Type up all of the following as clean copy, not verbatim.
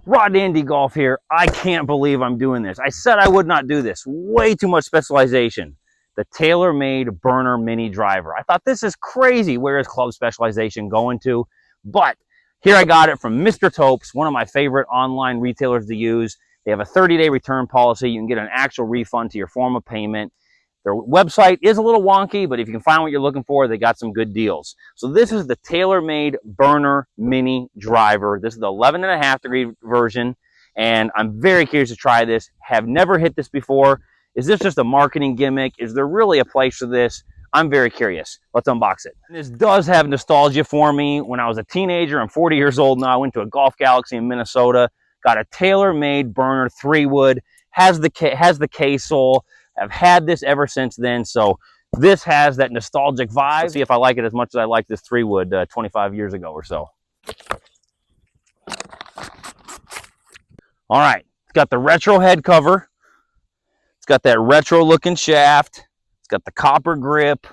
Rod Andy Golf here. I can't believe I'm doing this. I said I would not do this. Way too much specialization. The Taylormade BRNR Mini Driver. I thought this is crazy. Where is club specialization going to? But here I got it from Mr. Topes, one of my favorite online retailers to use. They have a 30-day return policy. You can get an actual refund to your form of payment. Their website is a little wonky, but if you can find what you're looking for, they got some good deals. So this is the Taylormade BRNR Mini Driver. This is the 11.5-degree version, and I'm very curious to try this. Have never hit this before. Is this just a marketing gimmick? Is there really a place for this? I'm very curious. Let's unbox it. This does have nostalgia for me. When I was a teenager, I'm 40 years old now. I went to a Golf Galaxy in Minnesota, got a Taylormade BRNR 3-wood, has the K-sole. I've had this ever since then, so this has that nostalgic vibe. Let's see if I like it as much as I liked this 3-wood 25 years ago or so. All right, it's got the retro head cover. It's got that retro looking shaft. It's got the copper grip.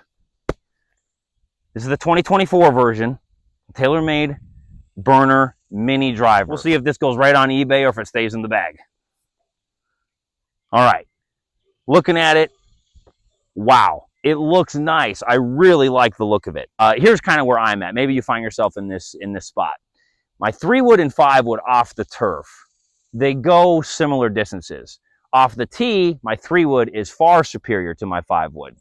This is the 2024 version, Taylormade BRNR Mini Driver. We'll see if this goes right on eBay or if it stays in the bag. All right. Looking at it, wow, it looks nice. I really like the look of it. Here's kind of where I'm at. Maybe you find yourself in this spot. My 3-wood and 5-wood off the turf, they go similar distances. Off the tee, my 3-wood is far superior to my 5-wood.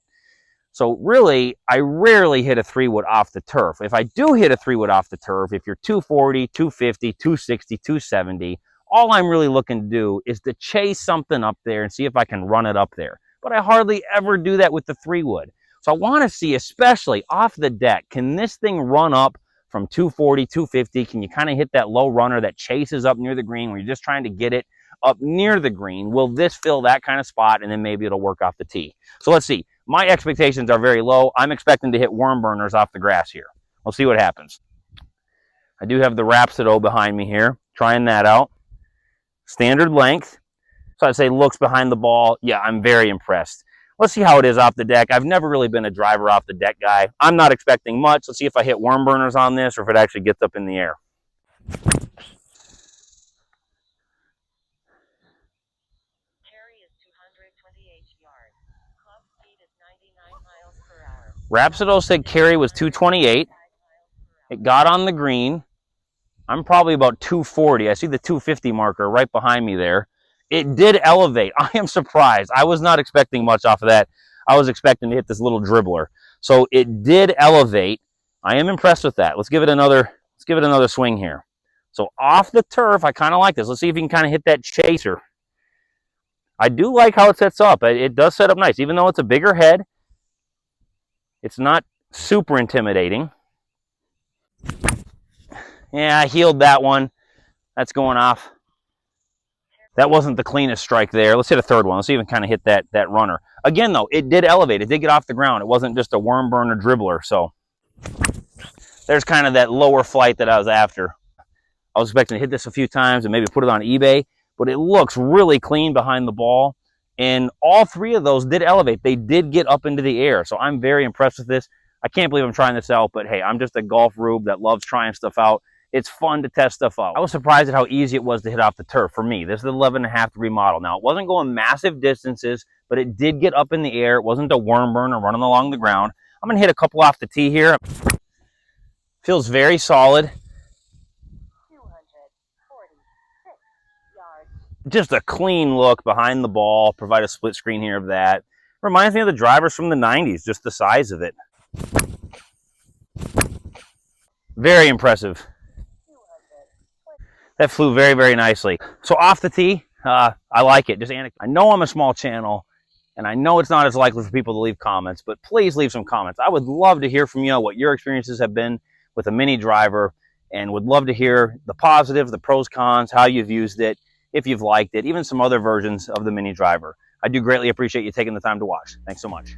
So really, I rarely hit a 3-wood off the turf. If I do hit a 3-wood off the turf, if you're 240, 250, 260, 270, all I'm really looking to do is to chase something up there and see if I can run it up there. But I hardly ever do that with the 3-wood. So I want to see, especially off the deck, can this thing run up from 240, 250? Can you kind of hit that low runner that chases up near the green where you're just trying to get it up near the green? Will this fill that kind of spot, and then maybe it'll work off the tee? So let's see. My expectations are very low. I'm expecting to hit worm burners off the grass here. We'll see what happens. I do have the Rhapsody behind me here, trying that out. Standard length. So I'd say looks behind the ball. Yeah, I'm very impressed. Let's see how it is off the deck. I've never really been a driver off the deck guy. I'm not expecting much. Let's see if I hit worm burners on this or if it actually gets up in the air. Rhapsody said carry was 228. It got on the green. I'm probably about 240. I see the 250 marker right behind me there. It did elevate. I am surprised. I was not expecting much off of that. I was expecting to hit this little dribbler. So it did elevate. I am impressed with that. Let's give it another swing here. So off the turf, I kind of like this. Let's see if you can kind of hit that chaser. I do like how it sets up. It does set up nice. Even though it's a bigger head, it's not super intimidating. Yeah, I healed that one. That's going off. That wasn't the cleanest strike there. Let's hit a third one. Let's even kind of hit that runner. Again, though, it did elevate. It did get off the ground. It wasn't just a worm burner dribbler. So there's kind of that lower flight that I was after. I was expecting to hit this a few times and maybe put it on eBay, but it looks really clean behind the ball. And all 3 of those did elevate. They did get up into the air. So I'm very impressed with this. I can't believe I'm trying this out, but hey, I'm just a golf rube that loves trying stuff out. It's fun to test stuff out. I was surprised at how easy it was to hit off the turf for me. This is the 11.5-degree model. Now, it wasn't going massive distances, but it did get up in the air. It wasn't a worm burner running along the ground. I'm going to hit a couple off the tee here. Feels very solid. 246 yards. Just a clean look behind the ball. Provide a split screen here of that. Reminds me of the drivers from the 90s, just the size of it. Very impressive. That flew very, very nicely. So off the tee, I like it. Just I know I'm a small channel, and I know it's not as likely for people to leave comments, but please leave some comments. I would love to hear from you what your experiences have been with a mini driver, and would love to hear the positives, the pros, cons, how you've used it, if you've liked it, even some other versions of the mini driver. I do greatly appreciate you taking the time to watch. Thanks so much.